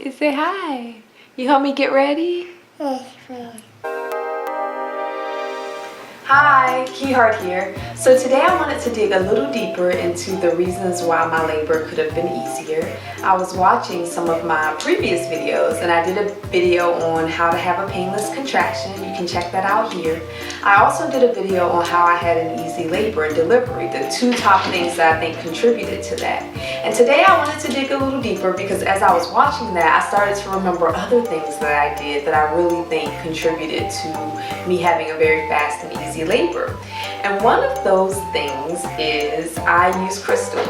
can say hi. You help me get ready? Hi, Keyheart here. So today I wanted to dig a little deeper into the reasons why my labor could have been easier. I was watching some of my previous videos and I did a video on how to have a painless contraction. You can check that out here. I also did a video on how I had an easy labor and delivery, the two top things that I think contributed to that. And today I wanted to dig a little deeper because as I was watching that, I started to remember other things that I did that I really think contributed to me having a very fast and easy labor. And one of those things is I use crystals.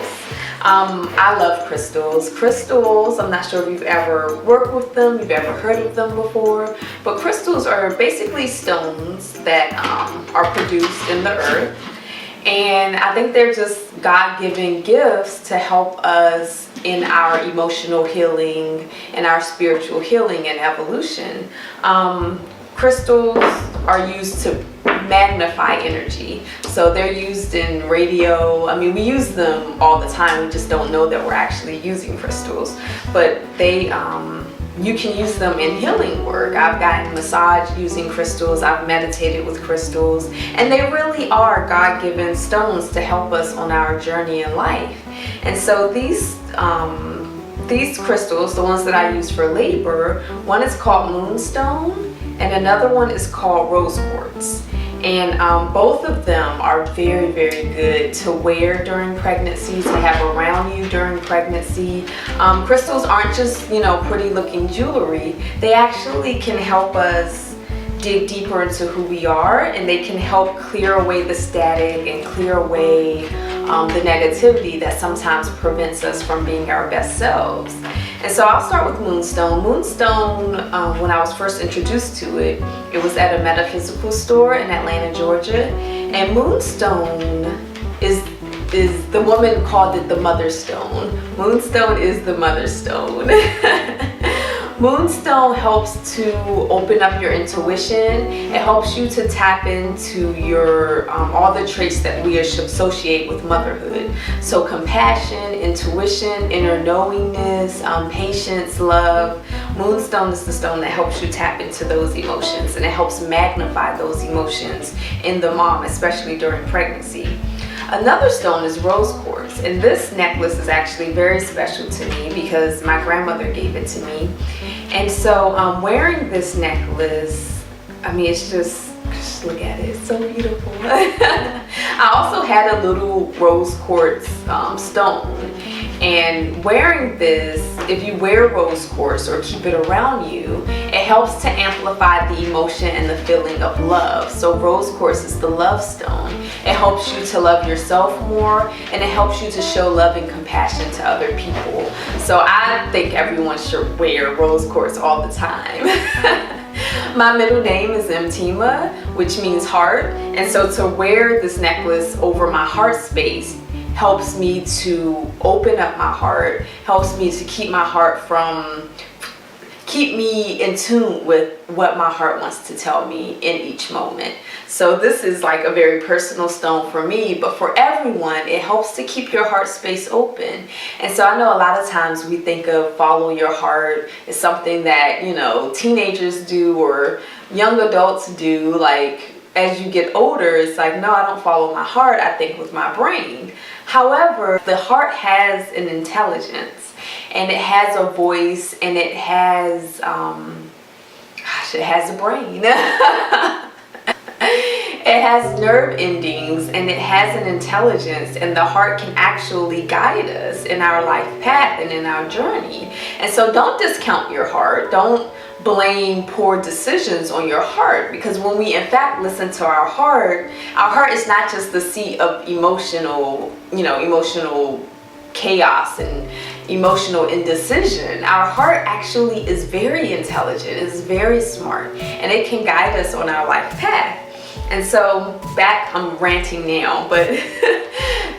I love crystals. Crystals, I'm not sure if you've ever worked with them, you've ever heard of them before, but crystals are basically stones that are produced in the earth. And I think they're just God-given gifts to help us in our emotional healing and our spiritual healing and evolution. Crystals are used to magnify energy. So they're used in radio. I mean, we use them all the time. We just don't know that we're actually using crystals. But they, you can use them in healing work. I've gotten massage using crystals. I've meditated with crystals. And they really are God-given stones to help us on our journey in life. And so these crystals, the ones that I use for labor, one is called moonstone and another one is called rose quartz. And both of them are very, very good to wear during pregnancy, to have around you during pregnancy. Crystals aren't just, you know, pretty looking jewelry. They actually can help us dig deeper into who we are, and they can help clear away the static and clear away the negativity that sometimes prevents us from being our best selves. And so I'll start with moonstone. Moonstone, when I was first introduced to it, it was at a metaphysical store in Atlanta, Georgia. And moonstone is the woman called it the mother stone. Moonstone is the mother stone. Moonstone helps to open up your intuition. It helps you to tap into your all the traits that we associate with motherhood. So compassion, intuition, inner knowingness, patience, love. Moonstone is the stone that helps you tap into those emotions, and it helps magnify those emotions in the mom, especially during pregnancy. Another stone is rose quartz, and this necklace is actually very special to me because my grandmother gave it to me. And so wearing this necklace, I mean, it's just look at it, it's so beautiful. I also had a little rose quartz stone, and wearing this, if you wear rose quartz or keep it around you, it helps to amplify the emotion and the feeling of love. So rose quartz is the love stone. It helps you to love yourself more, and it helps you to show love and compassion to other people. So I think everyone should wear rose quartz all the time. My middle name is Mtima, which means heart, and so to wear this necklace over my heart space helps me to open up my heart, helps me to keep me in tune with what my heart wants to tell me in each moment. So this is like a very personal stone for me, but for everyone, it helps to keep your heart space open. And so I know a lot of times we think of follow your heart as something that, you know, teenagers do or young adults do. Like as you get older, it's like, no, I don't follow my heart, I think with my brain. However, the heart has an intelligence, and it has a voice, and it has, it has a brain. It has nerve endings, and it has an intelligence, and the heart can actually guide us in our life path and in our journey. And so don't discount your heart. Don't blame poor decisions on your heart, because when we in fact listen to our heart is not just the seat of emotional chaos and emotional indecision. Our heart actually is very intelligent, it's very smart, and it can guide us on our life path. And so I'm ranting now, but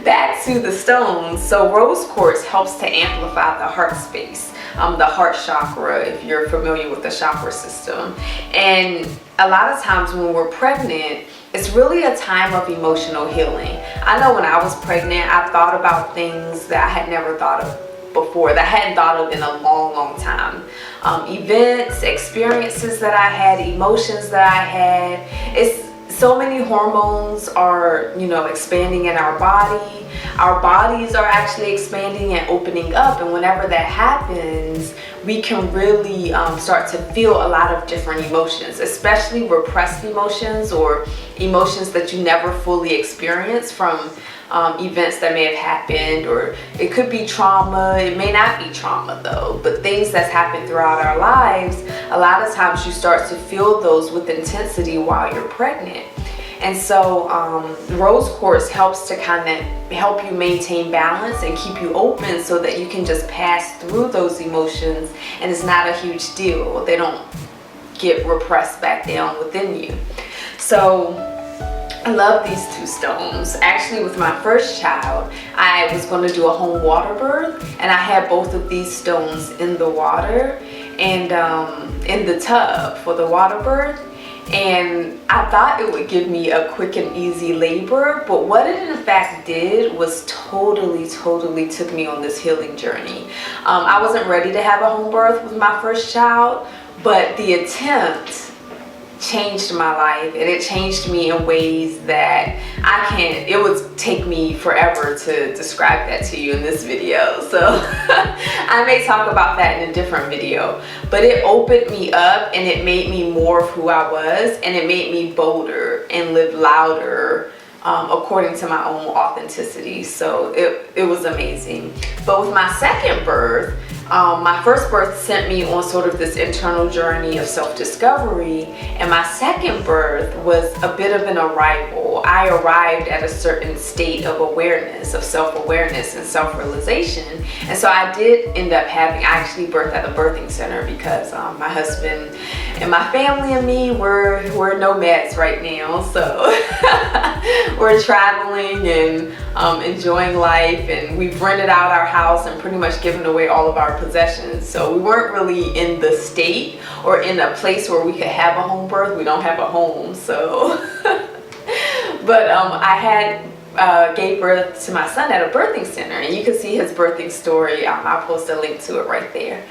back to the stones. So rose quartz helps to amplify the heart space, the heart chakra, if you're familiar with the chakra system. And a lot of times when we're pregnant, it's really a time of emotional healing. I know when I was pregnant, I thought about things that I had never thought of before, that I hadn't thought of in a long, long time. events, experiences that I had, emotions that I had. It's so many hormones are, you know, expanding in our body. Our bodies are actually expanding and opening up, and whenever that happens, we can really start to feel a lot of different emotions, especially repressed emotions or emotions that you never fully experienced from events that may have happened, or it could be trauma. It may not be trauma though, but things that's happened throughout our lives, a lot of times you start to feel those with intensity while you're pregnant. And so rose quartz helps to kind of help you maintain balance and keep you open so that you can just pass through those emotions, and it's not a huge deal. They don't get repressed back down within you. So I love these two stones. Actually, with my first child, I was going to do a home water birth, and I had both of these stones in the water and in the tub for the water birth. And I thought it would give me a quick and easy labor, but what it in fact did was totally took me on this healing journey. I wasn't ready to have a home birth with my first child, but the attempt changed my life, and it changed me in ways that it would take me forever to describe that to you in this video. So I may talk about that in a different video, but it opened me up and it made me more of who I was, and it made me bolder and live louder according to my own authenticity. So it was amazing. But with my second birth, my first birth sent me on sort of this internal journey of self-discovery, and my second birth was a bit of an arrival. I arrived at a certain state of awareness, of self-awareness and self-realization, and so I did end up I actually birthed at a birthing center because my husband and my family and me, we're nomads right now, so we're traveling and enjoying life, and we've rented out our house and pretty much given away all of our possessions. So we weren't really in the state or in a place where we could have a home birth. We don't have a home, so but I gave birth to my son at a birthing center, and you can see his birthing story. I'll post a link to it right there.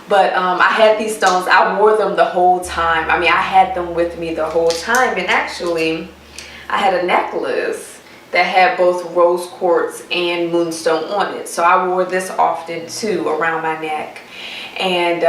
But I had these stones. I wore them the whole time. I mean, I had them with me the whole time, and actually I had a necklace that had both rose quartz and moonstone on it. So I wore this often too around my neck. And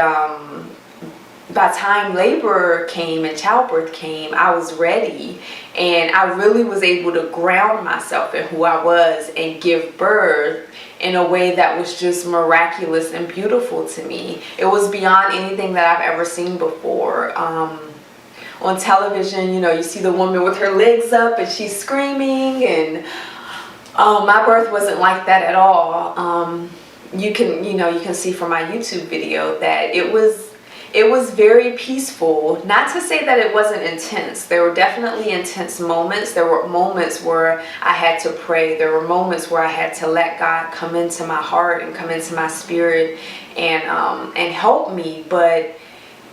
by the time labor came and childbirth came, I was ready, and I really was able to ground myself in who I was and give birth in a way that was just miraculous and beautiful to me. It was beyond anything that I've ever seen before. On television, you know, you see the woman with her legs up and she's screaming, and my birth wasn't like that at all. You can see from my YouTube video that it was very peaceful. Not to say that it wasn't intense. There were definitely intense moments. There were moments where I had to pray. There were moments where I had to let God come into my heart and come into my spirit and help me. But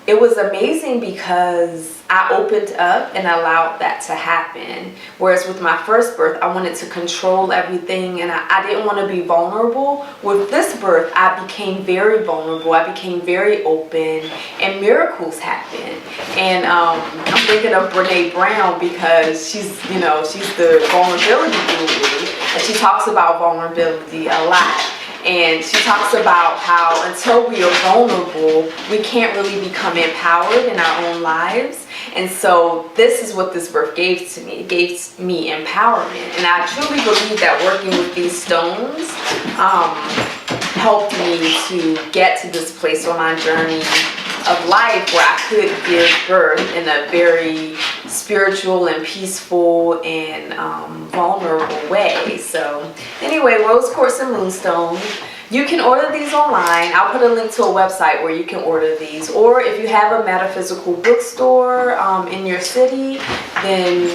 it was amazing because I opened up and allowed that to happen. Whereas with my first birth, I wanted to control everything, and I didn't want to be vulnerable. With this birth, I became very vulnerable. I became very open, and miracles happened. And I'm thinking of Brene Brown because she's the vulnerability guru, and she talks about vulnerability a lot. And she talks about how until we are vulnerable, we can't really become empowered in our own lives. And so this is what this birth gave to me. It gave me empowerment. And I truly believe that working with these stones helped me to get to this place on my journey of life where I could give birth in a very spiritual and peaceful and vulnerable way. So anyway, rose quartz and moonstone. You can order these online. I'll put a link to a website where you can order these. Or if you have a metaphysical bookstore in your city, then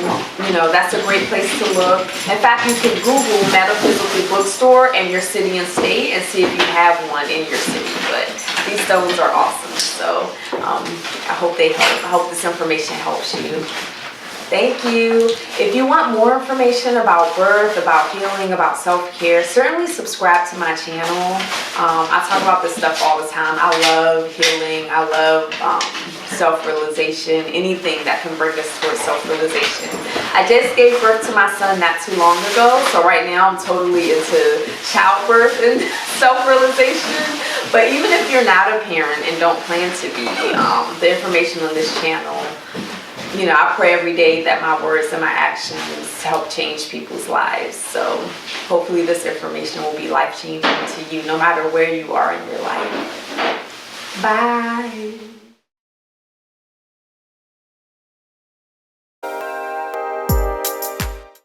that's a great place to look. In fact, you can Google metaphysical bookstore and your city and state and see if you have one in your city. But these stones are awesome. So I hope they help. I hope this information helps you. Thank you. If you want more information about birth, about healing, about self-care, certainly subscribe to my channel. I talk about this stuff all the time. I love healing. I love self-realization, anything that can bring us towards self-realization. I just gave birth to my son not too long ago, so right now I'm totally into childbirth and self-realization. But even if you're not a parent and don't plan to be, the information on this channel, you know, I pray every day that my words and my actions help change people's lives. So hopefully this information will be life-changing to you no matter where you are in your life. Bye.